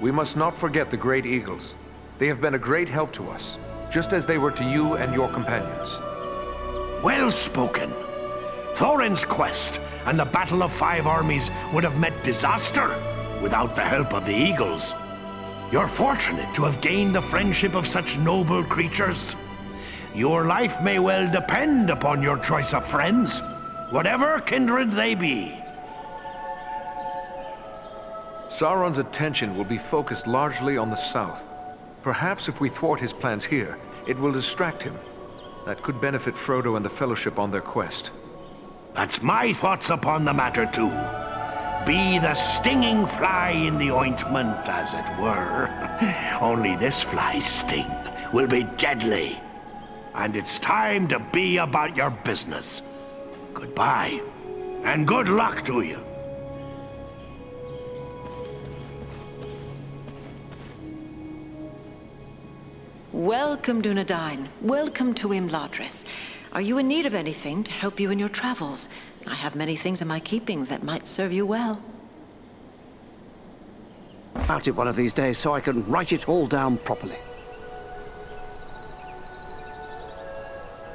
We must not forget the great eagles. They have been a great help to us, just as they were to you and your companions. Well spoken. Thorin's quest and the Battle of Five Armies would have met disaster without the help of the eagles. You're fortunate to have gained the friendship of such noble creatures. Your life may well depend upon your choice of friends, whatever kindred they be. Sauron's attention will be focused largely on the south. Perhaps if we thwart his plans here, it will distract him. That could benefit Frodo and the Fellowship on their quest. That's my thoughts upon the matter, too. Be the stinging fly in the ointment, as it were. Only this fly's sting will be deadly. And it's time to be about your business. Goodbye, and good luck to you. Welcome, Dunedain. Welcome to Imladris. Are you in need of anything to help you in your travels? I have many things in my keeping that might serve you well. About it one of these days so I can write it all down properly.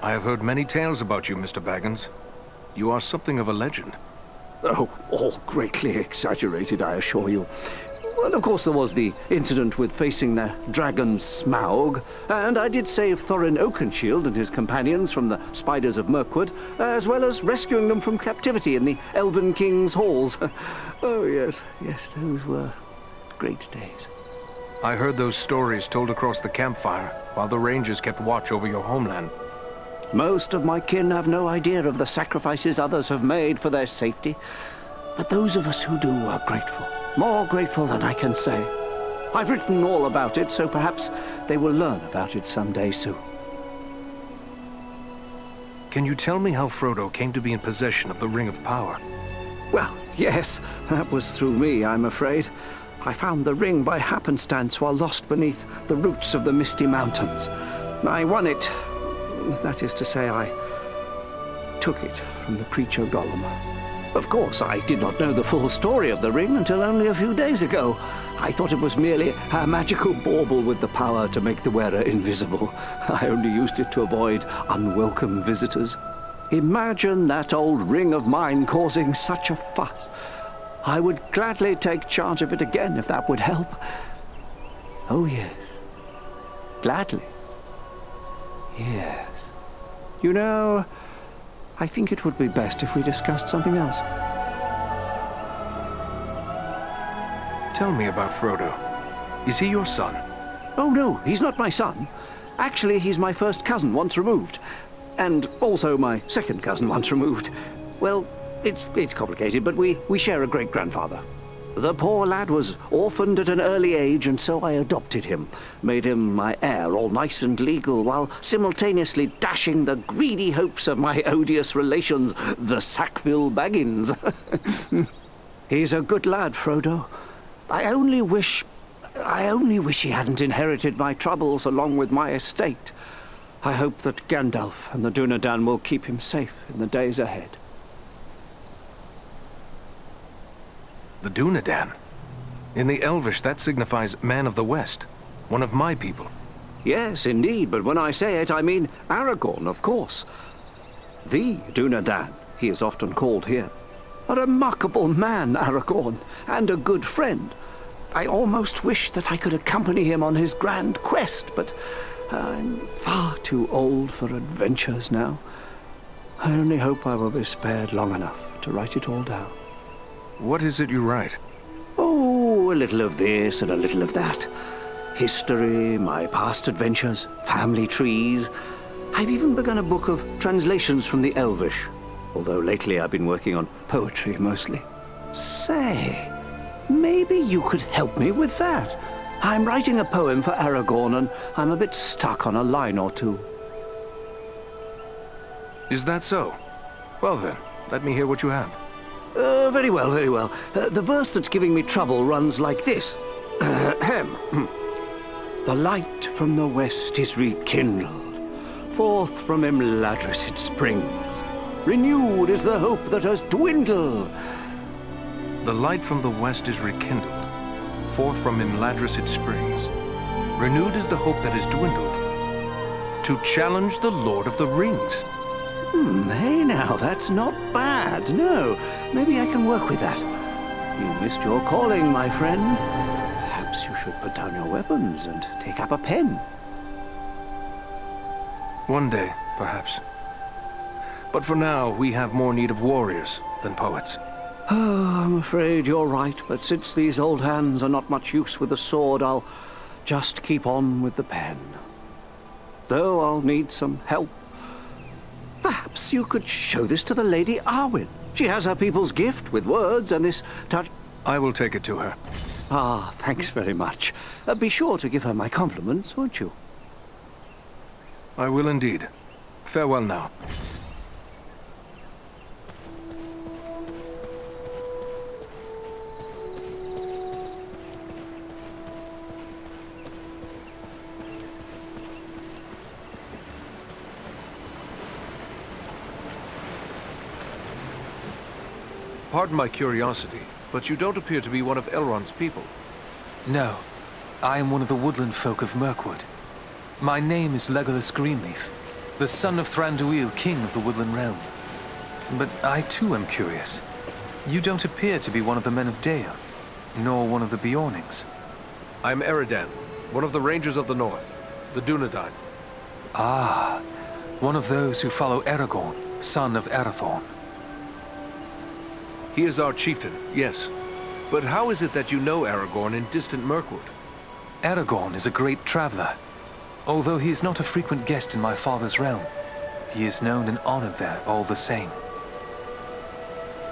I have heard many tales about you, Mr. Baggins. You are something of a legend. Oh, all greatly exaggerated, I assure you. Well, of course, there was the incident with facing the dragon Smaug, and I did save Thorin Oakenshield and his companions from the spiders of Mirkwood, as well as rescuing them from captivity in the Elven King's halls. Oh, yes, yes, those were great days. I heard those stories told across the campfire while the Rangers kept watch over your homeland. Most of my kin have no idea of the sacrifices others have made for their safety, but those of us who do are grateful. More grateful than I can say. I've written all about it, so perhaps they will learn about it someday soon. Can you tell me how Frodo came to be in possession of the Ring of Power? Well, yes, that was through me, I'm afraid. I found the ring by happenstance while lost beneath the roots of the Misty Mountains. I won it. That is to say, I took it from the creature Gollum. Of course, I did not know the full story of the ring until only a few days ago. I thought it was merely a magical bauble with the power to make the wearer invisible. I only used it to avoid unwelcome visitors. Imagine that old ring of mine causing such a fuss. I would gladly take charge of it again if that would help. Oh, yes. Gladly. Yes. You know, I think it would be best if we discussed something else. Tell me about Frodo. Is he your son? Oh, no, he's not my son. Actually, he's my first cousin once removed. And also my second cousin once removed. Well, it's complicated, but we share a great-grandfather. The poor lad was orphaned at an early age, and so I adopted him. Made him my heir, all nice and legal, while simultaneously dashing the greedy hopes of my odious relations, the Sackville Baggins. He's a good lad, Frodo. I only wish he hadn't inherited my troubles along with my estate. I hope that Gandalf and the Dunedain will keep him safe in the days ahead. The Dunedain? In the Elvish, that signifies Man of the West, one of my people. Yes, indeed, but when I say it, I mean Aragorn, of course. The Dunedain, he is often called here. A remarkable man, Aragorn, and a good friend. I almost wish that I could accompany him on his grand quest, but I'm far too old for adventures now. I only hope I will be spared long enough to write it all down. What is it you write? Oh, a little of this and a little of that. History, my past adventures, family trees. I've even begun a book of translations from the Elvish, although lately I've been working on poetry mostly. Say, maybe you could help me with that. I'm writing a poem for Aragorn, and I'm a bit stuck on a line or two. Is that so? Well then, let me hear what you have. Very well, very well. The verse that's giving me trouble runs like this. The light from the west is rekindled. Forth from Imladris it springs. Renewed is the hope that has dwindled. The light from the west is rekindled. Forth from Imladris it springs. Renewed is the hope that has dwindled. To challenge the Lord of the Rings. Hey now, that's not bad. No, maybe I can work with that. You missed your calling, my friend. Perhaps you should put down your weapons and take up a pen. One day, perhaps. But for now, we have more need of warriors than poets. Oh, I'm afraid you're right, but since these old hands are not much use with the sword, I'll just keep on with the pen. Though I'll need some help. Perhaps you could show this to the Lady Arwen. She has her people's gift with words, and this touch... I will take it to her. Ah, thanks very much. Be sure to give her my compliments, won't you? I will indeed. Farewell now. Pardon my curiosity, but you don't appear to be one of Elrond's people. No, I am one of the woodland folk of Mirkwood. My name is Legolas Greenleaf, the son of Thranduil, king of the Woodland Realm. But I too am curious. You don't appear to be one of the men of Dale, nor one of the Beornings. I'm Eridan, one of the Rangers of the North, the Dunedain. Ah, one of those who follow Aragorn, son of Arathorn. He is our chieftain, yes. But how is it that you know Aragorn in distant Mirkwood? Aragorn is a great traveler. Although he is not a frequent guest in my father's realm, he is known and honored there all the same.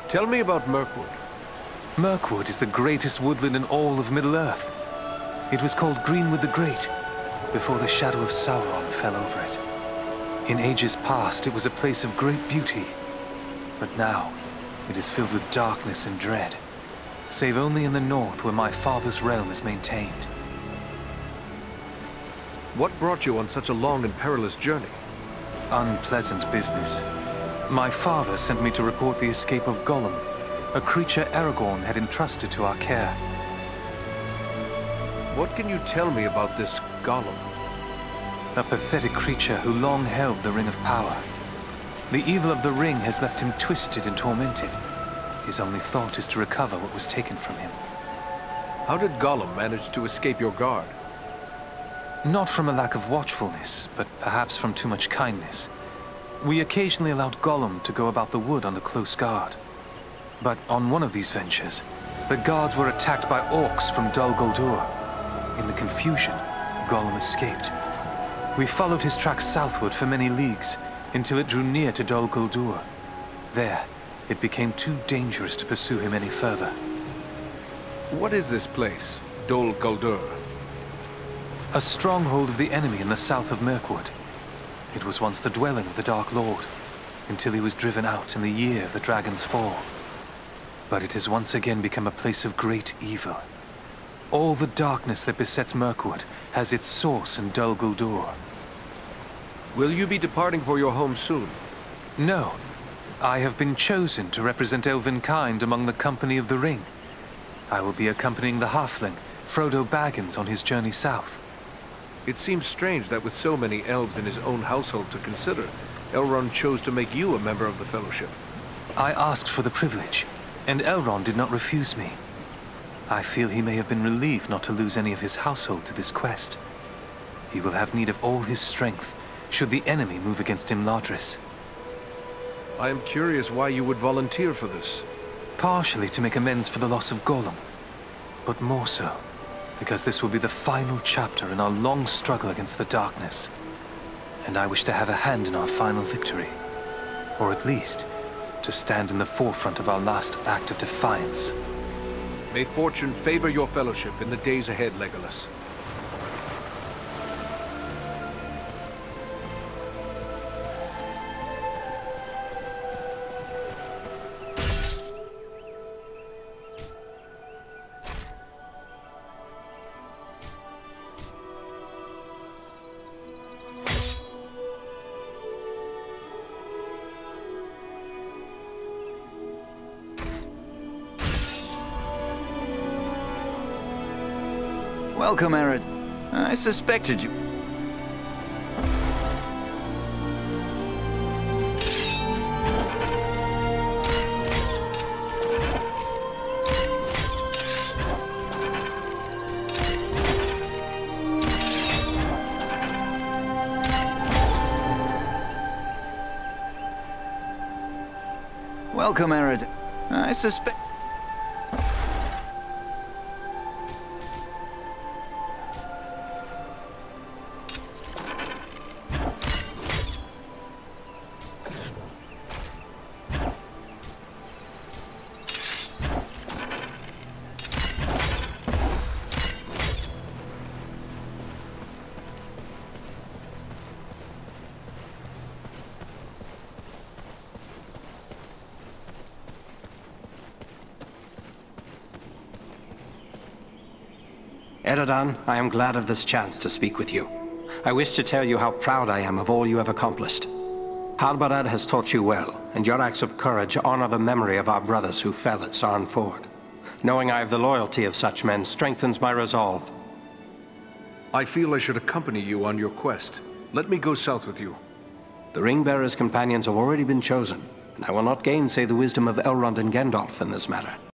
Tell me about Mirkwood. Mirkwood is the greatest woodland in all of Middle-earth. It was called Greenwood the Great, before the shadow of Sauron fell over it. In ages past, it was a place of great beauty. But now, it is filled with darkness and dread, save only in the north where my father's realm is maintained. What brought you on such a long and perilous journey? Unpleasant business. My father sent me to report the escape of Gollum, a creature Aragorn had entrusted to our care. What can you tell me about this Gollum? A pathetic creature who long held the Ring of Power. The evil of the ring has left him twisted and tormented. His only thought is to recover what was taken from him. How did Gollum manage to escape your guard? Not from a lack of watchfulness, but perhaps from too much kindness. We occasionally allowed Gollum to go about the wood under close guard. But on one of these ventures, the guards were attacked by orcs from Dol Guldur. In the confusion, Gollum escaped. We followed his tracks southward for many leagues, until it drew near to Dol Guldur. There, it became too dangerous to pursue him any further. What is this place, Dol Guldur? A stronghold of the enemy in the south of Mirkwood. It was once the dwelling of the Dark Lord, until he was driven out in the year of the Dragon's Fall. But it has once again become a place of great evil. All the darkness that besets Mirkwood has its source in Dol Guldur. Will you be departing for your home soon? No. I have been chosen to represent Elvenkind among the Company of the Ring. I will be accompanying the halfling, Frodo Baggins, on his journey south. It seems strange that with so many elves in his own household to consider, Elrond chose to make you a member of the Fellowship. I asked for the privilege, and Elrond did not refuse me. I feel he may have been relieved not to lose any of his household to this quest. He will have need of all his strength should the enemy move against Imladris. I am curious why you would volunteer for this. Partially to make amends for the loss of Gollum, but more so because this will be the final chapter in our long struggle against the darkness. And I wish to have a hand in our final victory. Or at least, to stand in the forefront of our last act of defiance. May fortune favor your fellowship in the days ahead, Legolas. Welcome, Ered. I suspected you. Welcome, Ered. I suspect... Eredan, I am glad of this chance to speak with you. I wish to tell you how proud I am of all you have accomplished. Halbarad has taught you well, and your acts of courage honor the memory of our brothers who fell at Sarn Ford. Knowing I have the loyalty of such men strengthens my resolve. I feel I should accompany you on your quest. Let me go south with you. The Ringbearer's companions have already been chosen, and I will not gainsay the wisdom of Elrond and Gandalf in this matter.